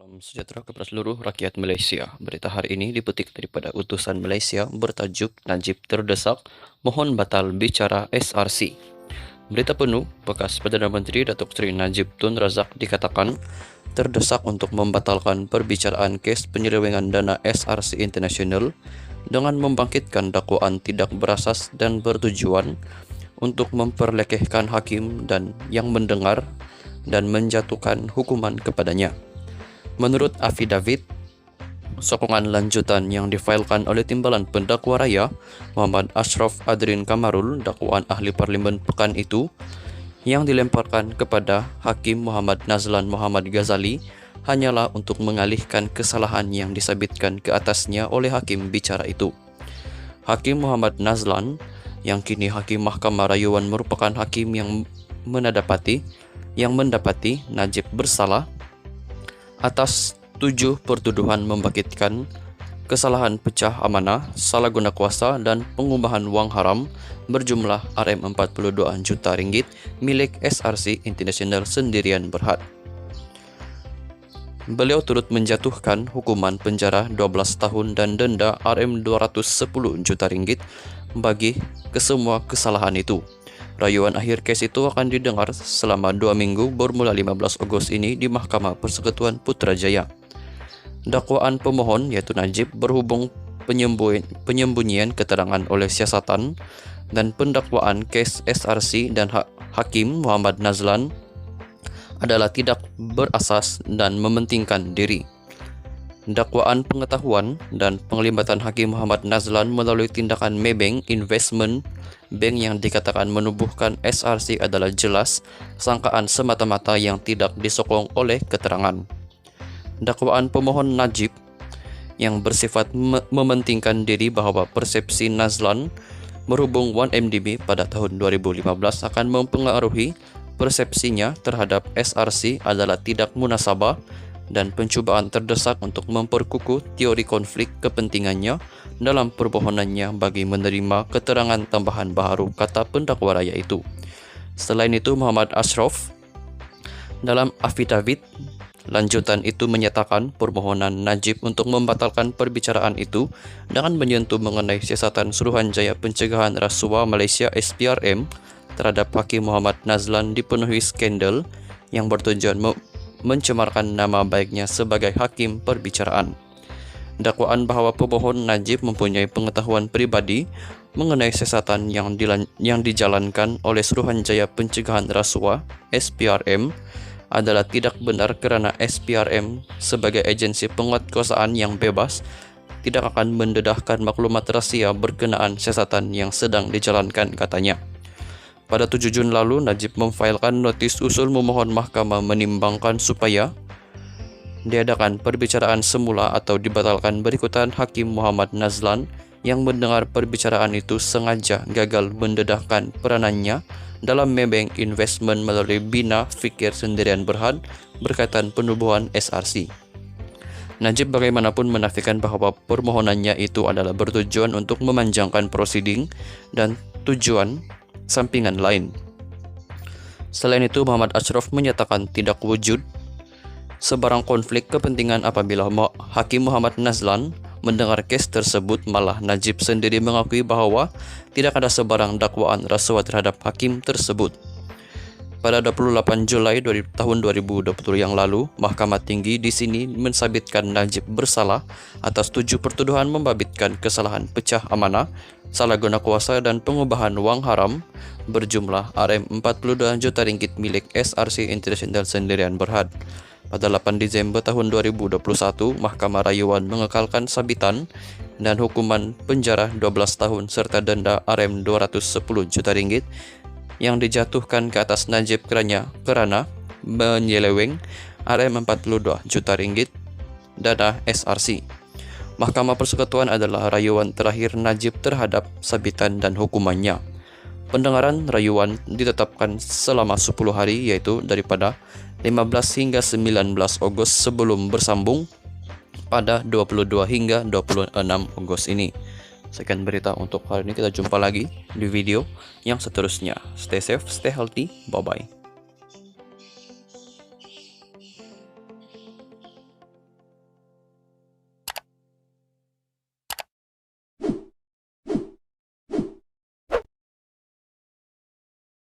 Salam sejahtera kepada seluruh rakyat Malaysia. Berita hari ini dipetik daripada utusan Malaysia bertajuk Najib terdesak, mohon batal bicara SRC. Berita penuh, bekas Perdana Menteri Datuk Seri Najib Tun Razak dikatakan terdesak untuk membatalkan perbicaraan kes penyelewengan dana SRC International dengan membangkitkan dakwaan tidak berasas dan bertujuan untuk memperlekehkan hakim dan yang mendengar dan menjatuhkan hukuman kepadanya. Menurut afidavit sokongan lanjutan yang difailkan oleh Timbalan Pendakwa Raya Muhammad Ashraf Adrin Kamarul, dakwaan ahli parlimen pekan itu yang dilemparkan kepada Hakim Muhammad Nazlan Muhammad Ghazali hanyalah untuk mengalihkan kesalahan yang disabitkan ke atasnya oleh hakim bicara itu. Hakim Muhammad Nazlan yang kini Hakim Mahkamah Rayuan merupakan hakim yang mendapati Najib bersalah atas 7 pertuduhan membangkitkan kesalahan pecah amanah, salah guna kuasa dan pengubahan wang haram berjumlah RM42 juta ringgit milik SRC International Sendirian Berhad. Beliau turut menjatuhkan hukuman penjara 12 tahun dan denda RM210 juta ringgit bagi kesemua kesalahan itu. Rayuan akhir kes itu akan didengar selama 2 minggu bermula 15 Ogos ini di Mahkamah Persekutuan Putrajaya. Dakwaan pemohon yaitu Najib berhubung penyembunyian keterangan oleh siasatan dan pendakwaan kes SRC dan Hakim Muhammad Nazlan adalah tidak berasas dan mementingkan diri. Dakwaan pengetahuan dan penglibatan Hakim Muhammad Nazlan melalui tindakan Maybank Investment Bank yang dikatakan menubuhkan SRC adalah jelas sangkaan semata-mata yang tidak disokong oleh keterangan. Dakwaan pemohon Najib yang bersifat mementingkan diri bahwa persepsi Nazlan merhubung 1MDB pada tahun 2015 akan mempengaruhi persepsinya terhadap SRC adalah tidak munasabah dan pencubaan terdesak untuk memperkukuh teori konflik kepentingannya dalam permohonannya bagi menerima keterangan tambahan baharu, kata pendakwa raya itu. Selain itu, Muhammad Ashraf dalam afidavit lanjutan itu menyatakan permohonan Najib untuk membatalkan perbicaraan itu dengan menyentuh mengenai siasatan Suruhanjaya Pencegahan Rasuah Malaysia SPRM terhadap Hakim Muhammad Nazlan dipenuhi skandal yang bertujuan mencemarkan nama baiknya sebagai hakim perbicaraan. Dakwaan bahawa pemohon Najib mempunyai pengetahuan pribadi mengenai siasatan yang dijalankan oleh Suruhanjaya Pencegahan Rasuah SPRM adalah tidak benar kerana SPRM sebagai agensi penguatkuasaan yang bebas tidak akan mendedahkan maklumat rahsia berkenaan siasatan yang sedang dijalankan, katanya. Pada 7 Jun lalu, Najib memfailkan notis usul memohon mahkamah menimbangkan supaya diadakan perbicaraan semula atau dibatalkan berikutan Hakim Muhammad Nazlan yang mendengar perbicaraan itu sengaja gagal mendedahkan peranannya dalam Maybank Investment melalui Bina Fikir Sendirian Berhad berkaitan penubuhan SRC. Najib bagaimanapun menafikan bahawa permohonannya itu adalah bertujuan untuk memanjangkan prosiding dan tujuan sampingan lain. Selain itu, Muhammad Ashraf menyatakan tidak wujud sebarang konflik kepentingan apabila Hakim Muhammad Nazlan mendengar kes tersebut. Malah Najib sendiri mengakui bahawa tidak ada sebarang dakwaan rasuah terhadap hakim tersebut. Pada 28 Julai tahun 2020 yang lalu, Mahkamah Tinggi di sini mensabitkan Najib bersalah atas 7 pertuduhan membabitkan kesalahan pecah amanah, salah guna kuasa dan pengubahan wang haram berjumlah RM42 juta ringgit milik SRC International Sendirian Berhad. Pada 8 Disember tahun 2021, Mahkamah Rayuan mengekalkan sabitan dan hukuman penjara 12 tahun serta denda RM210 juta ringgit yang dijatuhkan ke atas Najib kerana menyeleweng RM42 juta ringgit dana SRC. Mahkamah Persekutuan adalah rayuan terakhir Najib terhadap sabitan dan hukumannya. Pendengaran rayuan ditetapkan selama 10 hari, yaitu daripada 15 hingga 19 Agustus sebelum bersambung pada 22 hingga 26 Agustus ini. Sekian berita untuk hari ini, kita jumpa lagi di video yang seterusnya. Stay safe, stay healthy, bye-bye.